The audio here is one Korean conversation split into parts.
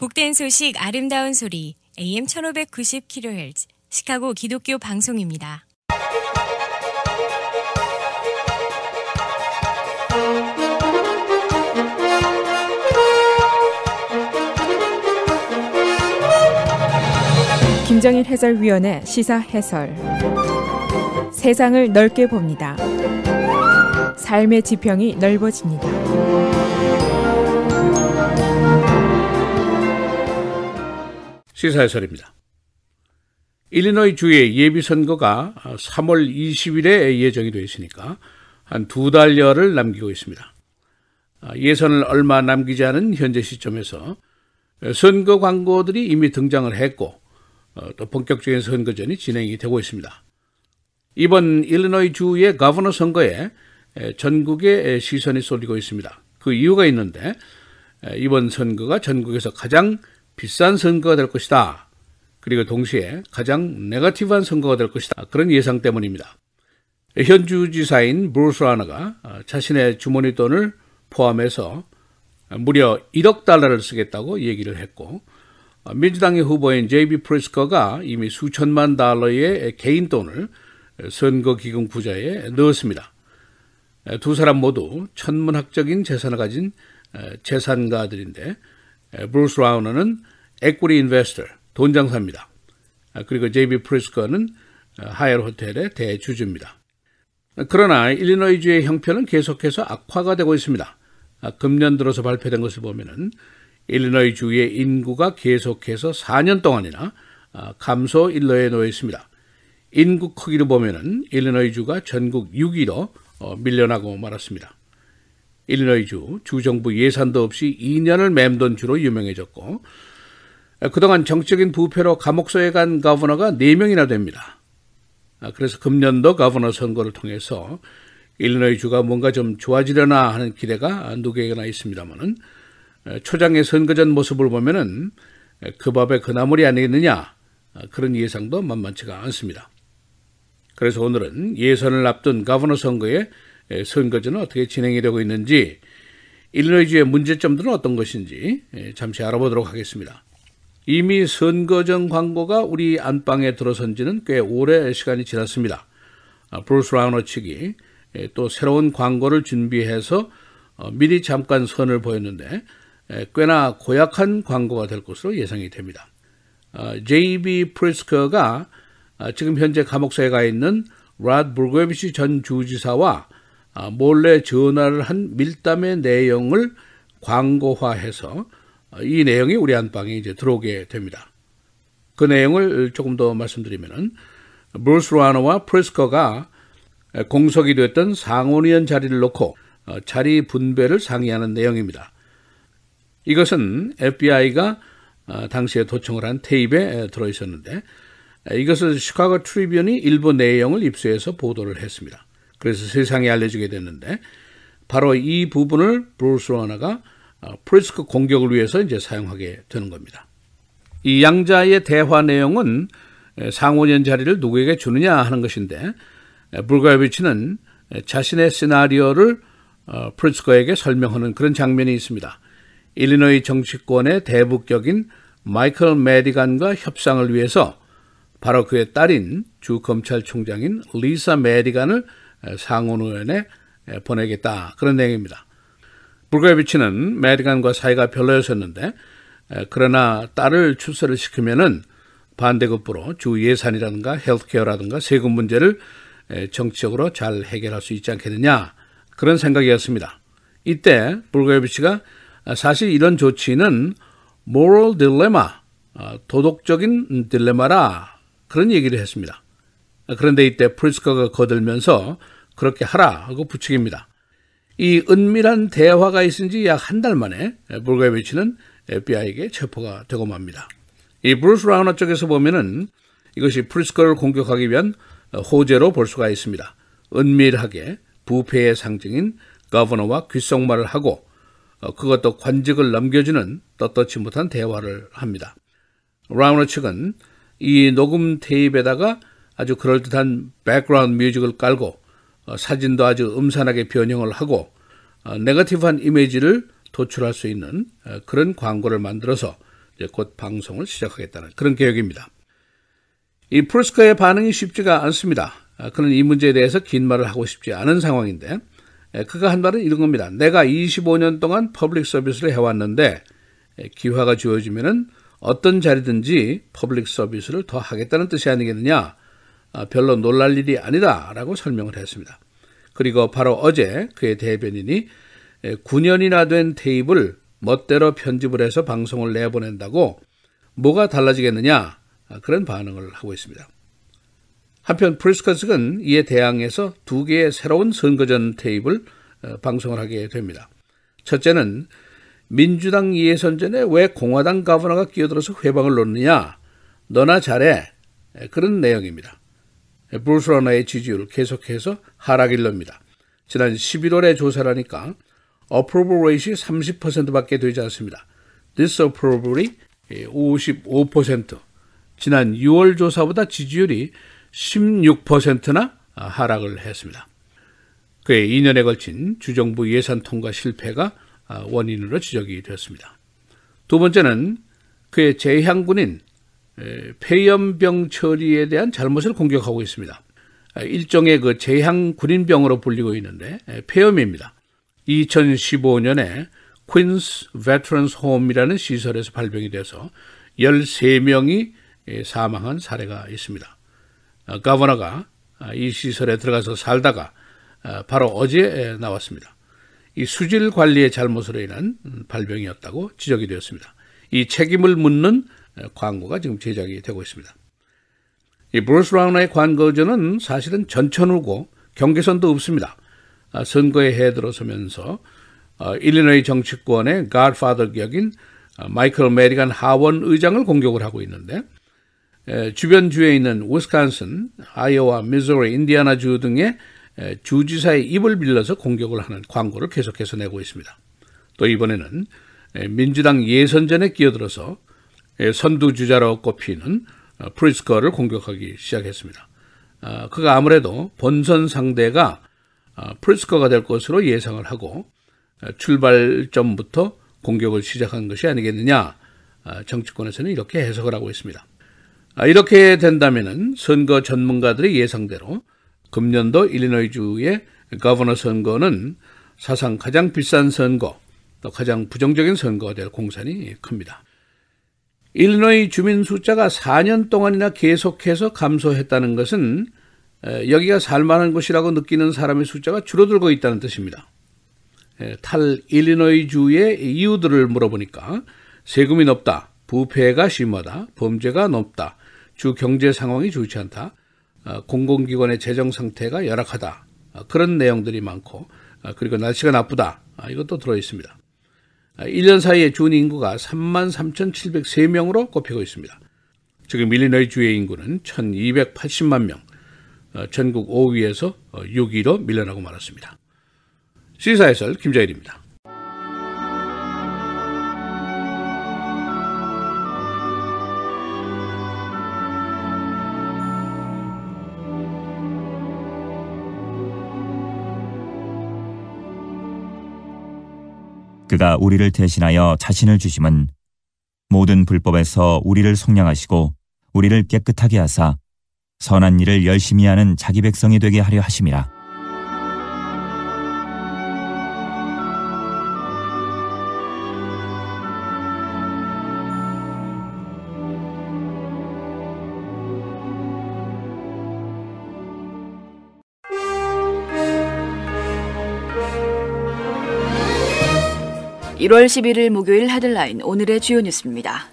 복된 소식 아름다운 소리 AM 1590kHz 시카고 기독교 방송입니다. 김정일 해설위원의 시사 해설. 세상을 넓게 봅니다. 삶의 지평이 넓어집니다. 시사 해설입니다. 일리노이 주의 예비선거가 3월 20일에 예정이 되어 있으니까 한 2달여를 남기고 있습니다. 예선을 얼마 남기지 않은 현재 시점에서 선거 광고들이 이미 등장을 했고 또 본격적인 선거전이 진행이 되고 있습니다. 이번 일리노이 주의 거버너 선거에 전국의 시선이 쏠리고 있습니다. 그 이유가 있는데 이번 선거가 전국에서 가장 비싼 선거가 될 것이다. 그리고 동시에 가장 네거티브한 선거가 될 것이다. 그런 예상 때문입니다. 현 주지사인 브루스 라너가 자신의 주머니 돈을 포함해서 무려 1억 달러를 쓰겠다고 얘기를 했고, 민주당의 후보인 제이비 프리스커가 이미 수천만 달러의 개인 돈을 선거기금 구좌에 넣었습니다. 두 사람 모두 천문학적인 재산을 가진 재산가들인데, 브루스 라우너는 에퀴티 인베스터, 돈장사입니다. 그리고 제이비 프리스커는 하이어 호텔의 대주주입니다. 그러나 일리노이주의 형편은 계속해서 악화가 되고 있습니다. 금년 들어서 발표된 것을 보면은 일리노이주의 인구가 계속해서 4년 동안이나 감소 일로에 놓여 있습니다. 인구 크기로 보면은 일리노이주가 전국 6위로 밀려나고 말았습니다. 일리노이주 주정부 예산도 없이 2년을 맴돈 주로 유명해졌고, 그동안 정치적인 부패로 감옥소에 간 거버너가 4명이나 됩니다. 그래서 금년도 거버너 선거를 통해서 일리노이주가 뭔가 좀 좋아지려나 하는 기대가 누구에게나 있습니다만은, 초장의 선거전 모습을 보면은 그 밥에 그 나물이 아니겠느냐, 그런 예상도 만만치가 않습니다. 그래서 오늘은 예선을 앞둔 거버너 선거의 선거전은 어떻게 진행이 되고 있는지, 일리노이주의 문제점들은 어떤 것인지 잠시 알아보도록 하겠습니다. 이미 선거전 광고가 우리 안방에 들어선 지는 꽤 오래 시간이 지났습니다. 브루스 라우너 측이 또 새로운 광고를 준비해서 미리 잠깐 선을 보였는데 꽤나 고약한 광고가 될 것으로 예상이 됩니다. 제이비 프리스커가 지금 현재 감옥소에 가 있는 라드 브루거비치 전 주지사와 몰래 전화를 한 밀담의 내용을 광고화해서 이 내용이 우리 안방에 이제 들어오게 됩니다. 그 내용을 조금 더 말씀드리면은, 브루스 라너와 프리스커가 공석이 됐던 상원의원 자리를 놓고 자리 분배를 상의하는 내용입니다. 이것은 FBI가 당시에 도청을 한 테이프에 들어있었는데, 이것을 시카고 트리뷴이 일부 내용을 입수해서 보도를 했습니다. 그래서 세상에 알려지게 됐는데, 바로 이 부분을 브루스 라너가 프리스커 공격을 위해서 이제 사용하게 되는 겁니다. 이 양자의 대화 내용은 상원의원 자리를 누구에게 주느냐 하는 것인데, 브루거비치는 자신의 시나리오를 프리스커에게 설명하는 그런 장면이 있습니다. 일리노이 정치권의 대북격인 마이클 매디간과 협상을 위해서 바로 그의 딸인 주 검찰총장인 리사 매디간을 상원의원에 보내겠다, 그런 내용입니다. 브루거비치는 매디간과 사이가 별로였었는데, 그러나 딸을 출세를 시키면은 반대급부로 주 예산이라든가 헬스케어라든가 세금 문제를 정치적으로 잘 해결할 수 있지 않겠느냐, 그런 생각이었습니다. 이때 브루거비치가 사실 이런 조치는 moral dilemma, 도덕적인 딜레마라, 그런 얘기를 했습니다. 그런데 이때 프리스커가 거들면서 그렇게 하라 하고 부추깁니다. 이 은밀한 대화가 있은 지 약 한 달 만에 브루거비치는 FBI에게 체포가 되고 맙니다. 이 브루스 라우너 쪽에서 보면은 이것이 프리스커를 공격하기 위한 호재로 볼 수가 있습니다. 은밀하게 부패의 상징인 거버너와 귓속말을 하고 그것도 관직을 넘겨주는 떳떳지 못한 대화를 합니다. 라우너 측은 이 녹음 테이프에다가 아주 그럴듯한 백그라운드 뮤직을 깔고 사진도 아주 음산하게 변형을 하고 네거티브한 이미지를 도출할 수 있는 그런 광고를 만들어서 곧 방송을 시작하겠다는 그런 계획입니다. 이 프리스커의 반응이 쉽지가 않습니다. 그는 이 문제에 대해서 긴 말을 하고 싶지 않은 상황인데 그가 한 말은 이런 겁니다. 내가 25년 동안 퍼블릭 서비스를 해왔는데 기회가 주어지면은 어떤 자리든지 퍼블릭 서비스를 더 하겠다는 뜻이 아니겠느냐. 별로 놀랄 일이 아니다 라고 설명을 했습니다. 그리고 바로 어제 그의 대변인이 9년이나 된 테이프를 멋대로 편집을 해서 방송을 내보낸다고 뭐가 달라지겠느냐 그런 반응을 하고 있습니다. 한편 프리스커 측은 이에 대항해서 2개의 새로운 선거전 테이프를 방송을 하게 됩니다. 첫째는 민주당 예선전에 왜 공화당 가버너가 끼어들어서 회방을 놓느냐 너나 잘해 그런 내용입니다. 브루스 라너의 지지율 계속해서 하락일러입니다. 지난 11월에 조사를 하니까 approval rate이 30%밖에 되지 않습니다. disapproval이 55%, 지난 6월 조사보다 지지율이 16%나 하락을 했습니다. 그의 2년에 걸친 주정부 예산 통과 실패가 원인으로 지적이 되었습니다. 두 번째는 그의 재향군인 폐염병 처리에 대한 잘못을 공격하고 있습니다. 일종의 그 재향군인병으로 불리고 있는데 폐염입니다. 2015년에 퀸스 베터런스 홈이라는 시설에서 발병이 돼서 13명이 사망한 사례가 있습니다. 가버너가 이 시설에 들어가서 살다가 바로 어제 나왔습니다. 이 수질 관리의 잘못으로 인한 발병이었다고 지적이 되었습니다. 이 책임을 묻는 광고가 지금 제작이 되고 있습니다. 이 브루스 라너의 광고전은 사실은 전천후고 경계선도 없습니다. 선거에 해들어서면서 일리노이 정치권의 godfather 격인 마이클 메리간 하원 의장을 공격을 하고 있는데 주변 주에 있는 위스콘신, 아이오와, 미주리, 인디애나주 등의 주지사의 입을 빌려서 공격을 하는 광고를 계속해서 내고 있습니다. 또 이번에는 민주당 예선전에 끼어들어서 선두주자로 꼽히는 프리스커를 공격하기 시작했습니다. 그가 아무래도 본선 상대가 프리스커가 될 것으로 예상을 하고 출발점부터 공격을 시작한 것이 아니겠느냐, 정치권에서는 이렇게 해석을 하고 있습니다. 이렇게 된다면 선거 전문가들의 예상대로 금년도 일리노이주의 거버너 선거는 사상 가장 비싼 선거, 또 가장 부정적인 선거가 될 공산이 큽니다. 일리노이 주민 숫자가 4년 동안이나 계속해서 감소했다는 것은 여기가 살만한 곳이라고 느끼는 사람의 숫자가 줄어들고 있다는 뜻입니다. 탈 일리노이주의 이유들을 물어보니까 세금이 높다, 부패가 심하다, 범죄가 높다, 주 경제 상황이 좋지 않다, 공공기관의 재정 상태가 열악하다, 그런 내용들이 많고, 그리고 날씨가 나쁘다, 이것도 들어있습니다. 1년 사이에 준 인구가 33,703명으로 꼽히고 있습니다. 지금 일리노이주의 인구는 1,280만 명, 전국 5위에서 6위로 밀려나고 말았습니다. 시사해설 김자일입니다. 그가 우리를 대신하여 자신을 주심은 모든 불법에서 우리를 속량하시고 우리를 깨끗하게 하사 선한 일을 열심히 하는 자기 백성이 되게 하려 하심이라. (1월 11일) 목요일 헤드라인 오늘의 주요 뉴스입니다.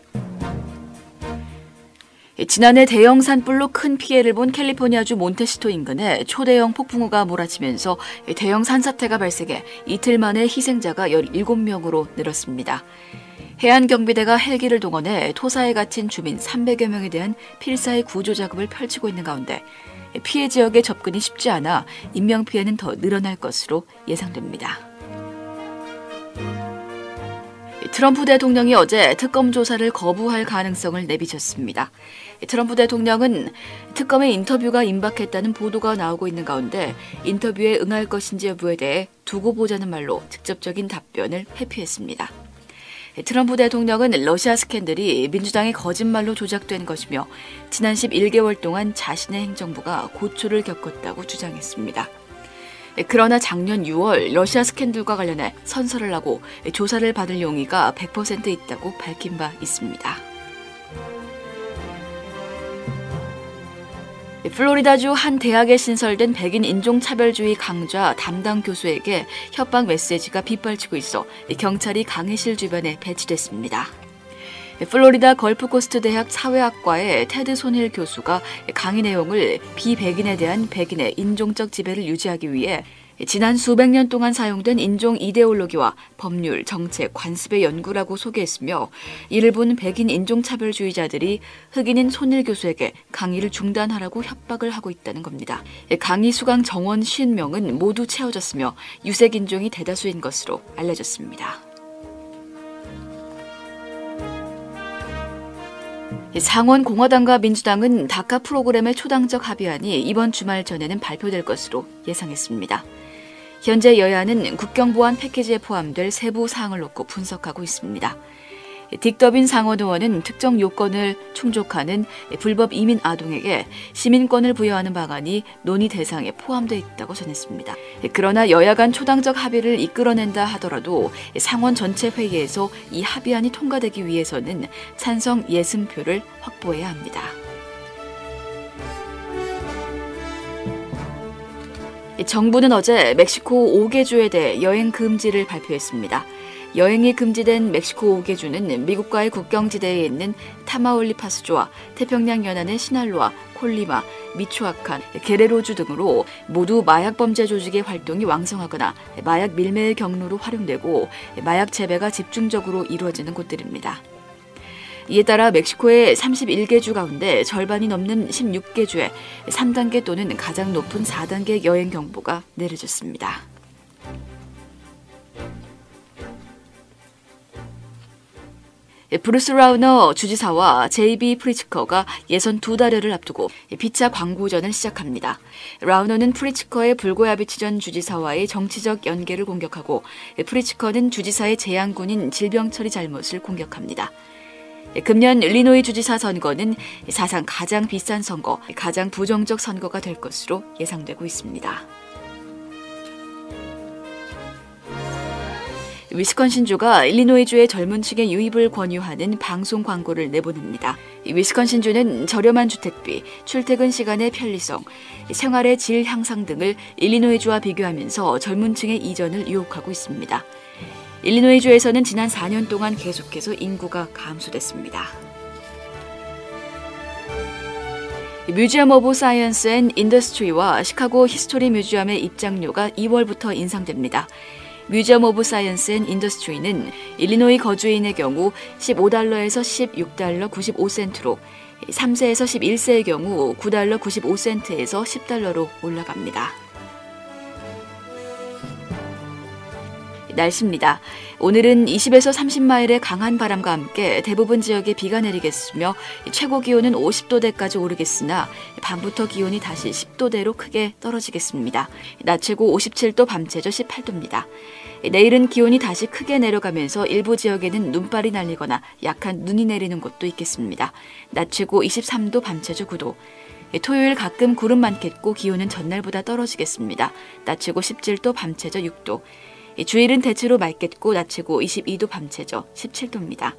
지난해 대형 산불로 큰 피해를 본 캘리포니아주 몬테시토 인근에 초대형 폭풍우가 몰아치면서 대형 산사태가 발생해 이틀 만에 희생자가 17명으로 늘었습니다. 해안경비대가 헬기를 동원해 토사에 갇힌 주민 300여 명에 대한 필사의 구조 작업을 펼치고 있는 가운데 피해 지역에 접근이 쉽지 않아 인명피해는 더 늘어날 것으로 예상됩니다. 트럼프 대통령이 어제 특검 조사를 거부할 가능성을 내비쳤습니다. 트럼프 대통령은 특검의 인터뷰가 임박했다는 보도가 나오고 있는 가운데 인터뷰에 응할 것인지 여부에 대해 두고 보자는 말로 직접적인 답변을 회피했습니다. 트럼프 대통령은 러시아 스캔들이 민주당의 거짓말로 조작된 것이며 지난 11개월 동안 자신의 행정부가 고초를 겪었다고 주장했습니다. 그러나 작년 6월 러시아 스캔들과 관련해 선서를 하고 조사를 받을 용의가 100% 있다고 밝힌 바 있습니다. 플로리다주 한 대학에 신설된 백인 인종차별주의 강좌 담당 교수에게 협박 메시지가 빗발치고 있어 경찰이 강의실 주변에 배치됐습니다. 플로리다 걸프코스트 대학 사회학과의 테드 손힐 교수가 강의 내용을 비백인에 대한 백인의 인종적 지배를 유지하기 위해 지난 수백 년 동안 사용된 인종 이데올로기와 법률, 정책, 관습의 연구라고 소개했으며 이를 본 백인 인종차별주의자들이 흑인인 손일 교수에게 강의를 중단하라고 협박을 하고 있다는 겁니다. 강의 수강 정원 50명은 모두 채워졌으며 유색 인종이 대다수인 것으로 알려졌습니다. 상원 공화당과 민주당은 다카 프로그램의 초당적 합의안이 이번 주말 전에는 발표될 것으로 예상했습니다. 현재 여야는 국경보안 패키지에 포함될 세부 사항을 놓고 분석하고 있습니다. 딕 더빈 상원 의원은 특정 요건을 충족하는 불법 이민 아동에게 시민권을 부여하는 방안이 논의 대상에 포함되어 있다고 전했습니다. 그러나 여야 간 초당적 합의를 이끌어낸다 하더라도 상원 전체 회의에서 이 합의안이 통과되기 위해서는 찬성 60표를 확보해야 합니다. 정부는 어제 멕시코 5개 주에 대해 여행 금지를 발표했습니다. 여행이 금지된 멕시코 5개 주는 미국과의 국경지대에 있는 타마울리파스주와 태평양 연안의 시날로아, 콜리마, 미초아칸, 게레로주 등으로 모두 마약 범죄 조직의 활동이 왕성하거나 마약 밀매의 경로로 활용되고 마약 재배가 집중적으로 이루어지는 곳들입니다. 이에 따라 멕시코의 31개 주 가운데 절반이 넘는 16개 주에 3단계 또는 가장 높은 4단계 여행 경보가 내려졌습니다. 브루스 라우너 주지사와 제이비 프리츠커가 예선 2달여를 앞두고 피차 광고전을 시작합니다. 라우너는 프리츠커의 불고야비치 전 주지사와의 정치적 연계를 공격하고 프리츠커는 주지사의 재앙군인 질병 처리 잘못을 공격합니다. 금년 일리노이 주지사 선거는 사상 가장 비싼 선거, 가장 부정적 선거가 될 것으로 예상되고 있습니다. 위스콘신주가 일리노이주의 젊은 층의 유입을 권유하는 방송 광고를 내보냅니다. 위스콘신주는 저렴한 주택비, 출퇴근 시간의 편리성, 생활의 질 향상 등을 일리노이주와 비교하면서 젊은 층의 이전을 유혹하고 있습니다. 일리노이주에서는 지난 4년 동안 계속해서 인구가 감소됐습니다. 뮤지엄 오브 사이언스 앤 인더스트리와 시카고 히스토리 뮤지엄의 입장료가 2월부터 인상됩니다. 뮤지엄 오브 사이언스 앤 인더스트리는 일리노이 거주인의 경우 $15에서 $16 95센트로 3세에서 11세의 경우 $9 95센트에서 $10로 올라갑니다. 날씨입니다. 오늘은 20에서 30마일의 강한 바람과 함께 대부분 지역에 비가 내리겠으며 최고 기온은 50도대까지 오르겠으나 밤부터 기온이 다시 10도대로 크게 떨어지겠습니다. 낮 최고 57도, 밤 최저 18도입니다. 내일은 기온이 다시 크게 내려가면서 일부 지역에는 눈발이 날리거나 약한 눈이 내리는 곳도 있겠습니다. 낮 최고 23도, 밤 최저 9도. 토요일 가끔 구름 많겠고 기온은 전날보다 떨어지겠습니다. 낮 최고 17도, 밤 최저 6도. 주일은 대체로 맑겠고 낮 최고 22도, 밤 최저 17도입니다.